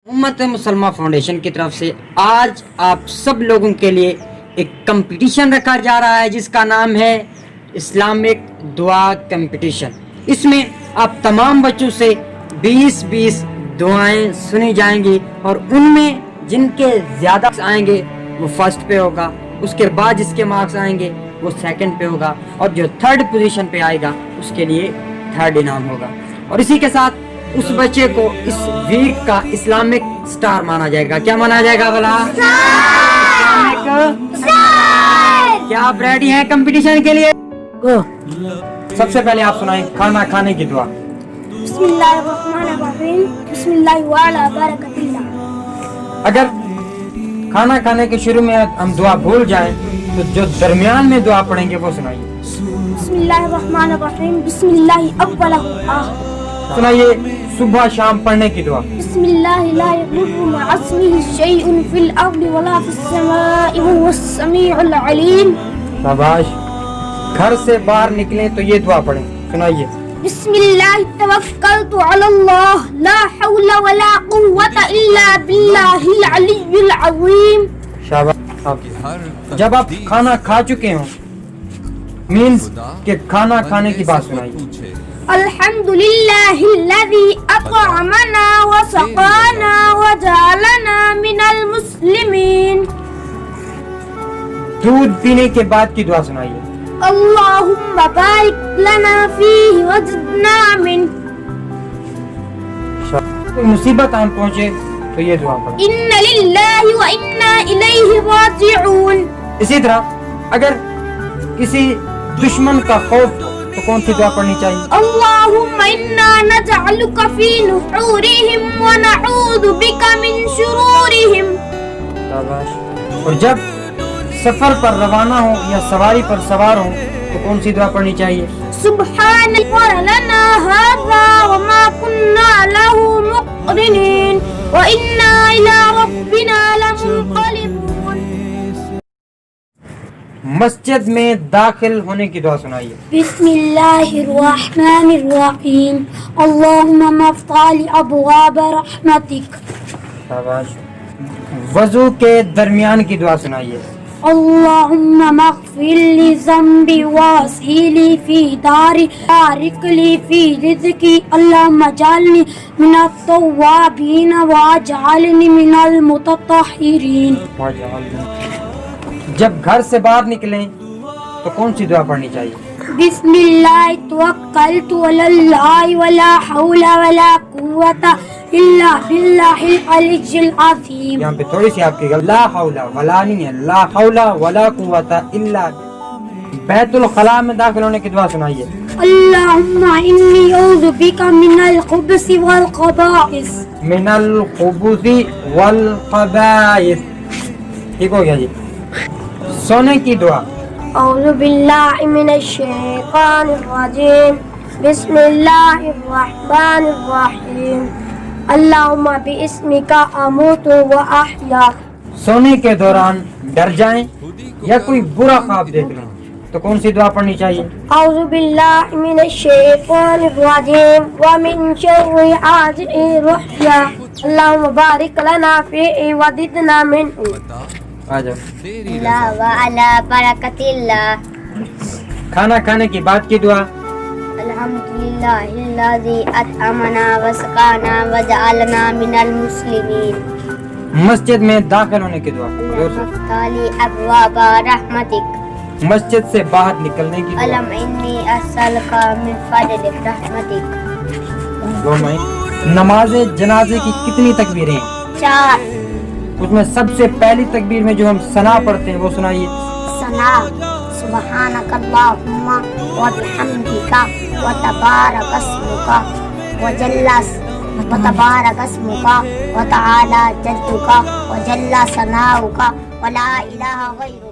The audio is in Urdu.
امت مسلمہ فاؤنڈیشن کی طرف سے آج آپ سب لوگوں کے لیے ایک کمپٹیشن رکھا جا رہا ہے جس کا نام ہے اسلامک دعا کمپٹیشن۔ اس میں آپ تمام بچوں سے 20 دعائیں سنی جائیں گی اور ان میں جن کے زیادہ آئیں گے وہ فرسٹ پہ ہوگا، اس کے بعد جس کے مارکس آئیں گے وہ سیکنڈ پہ ہوگا اور جو تھرڈ پوزیشن پہ آئے گا اس کے لیے تھرڈ انعام ہوگا۔ اور اسی کے ساتھ اس بچے کو اس ویک کا اسلامک سٹار مانا جائے گا۔ کیا مانا جائے گا بلا؟ کیا آپ ریڈی ہیں کمپٹیشن کے لیے؟ سب سے پہلے آپ سنائیں کھانا کھانے کی دعا۔ بسم اللہ الرحمن الرحیم، بسم اللہ وعلی برکت اللہ۔ اگر کھانا کھانے کے شروع میں ہم دعا بھول جائیں تو جو درمیان میں دعا پڑھیں گے وہ سنائیے۔ بسم اللہ الرحمن الرحیم، بسم اللہ اول آخر۔ سنائیے صبح شام پڑھنے کی دعا۔ بسم اللہ لا یضر مع اسمہ شیء فی الارض ولا فی السماء وهو السمیع العلیم۔ شاباش۔ گھر سے باہر نکلیں تو یہ دعا پڑھیں، سنائیے۔ بسم اللہ توکلت علی اللہ لا حول ولا قوة الا باللہ العلی العظیم۔ شاباش۔ جب آپ کھانا کھا چکے ہوں مینز کہ کھانا کھانے کی بات سنائیے۔ الحمد للہ الذی اطعمنا وسقانا وجعلنا من المسلمین۔ دودھ پینے کے بعد کی دعا سنائیے۔ اللہم بارک لنا فیہ وزدنا من۔ کوئی مصیبت آن پہنچے تو یہ دعا پڑھیں۔ ان للہ وانا الیہ راجعون۔ اسی طرح اگر کسی دشمن کا خوف ہو تو کون سی دعا پڑھنی چاہیے؟ اللہم انا نجعلک فی نحورہم ونعوذ بک من شرورہم۔ شاباش۔ اور جب سفر پر روانہ ہو یا سواری پر سوار ہو تو کون سی دعا پڑھنی چاہیے؟ سبحان لنا هذا وما كنا له مقرنين وإنا إلى ربنا لمنقلبون۔ مسجد میں داخل ہونے کی دعا سنائیے۔ بسم اللہ الرحمن الرحیم، اللہم افتح لی ابواب رحمتک۔ شاباش۔ وضو کے درمیان کی دعا سنائیے۔ اللہم مغفر لی ذنبی واسیلی فی داری بارک لی فی رزقی، اللہم اجعلنی من التوابین واجعلنی من المتطہرین۔ جب گھر سے باہر نکلیں تو کون سی دعا پڑھنی چاہیے؟ بسم اللہ توکلت علی اللہ ولا حول ولا قوة الا باللہ العلی العظیم۔ یہاں پہ تھوڑی سی آپ کی غلط، لا حول ولا نہیں ہے، لا حول ولا قوت الا۔ بیت الخلاء میں داخل ہونے کی دعا سنائیے۔ اللہم انی اعوذ بک من الخبث والخبائث۔ من الخبث والخبائث۔ ٹھیک ہو گیا جی۔ سونے کی دعا۔ اعوذ باللہ من الشیطان الرجیم، بسم اللہ الرحمن الرحیم، اللہم باسمک اموت و احیا۔ سونے کے دوران ڈر جائیں یا کوئی برا خواب دیکھ لیں تو کون سی دعا پڑھنی چاہیے؟ اعوذ باللہ من الشیطان الرجیم ومن شر حاسد اذا حسد، اللہم بارک لنا فیہ وزدنا منہ۔ آ جاؤ۔ اللہ وعلا برکت اللہ۔ کھانا کھانے کی بعد کی دعا۔ الحمدللہ الذی اطعمنا وسقانا وجعلنا من المسلمین۔ مسجد میں داخل ہونے کی دعا۔ زور سے۔ افتح لی ابواب رحمتک۔ مسجد سے باہر نکلنے کی دعا۔ اللہم انی اسألک من فضلک رحمتک۔ دو میں نماز جنازے کی کتنی تکبیریں ہیں؟ 4۔ اس میں سب سے پہلی تکبیر میں جو ہم ثنا پڑھتے ہیں وہ سنائیے۔ ثنا، سبحانک اللہم وبحمدک وتبارک اسمک وتبارک اسمک وتعالی جدک وجل ثناؤک ولا الہ غیرک۔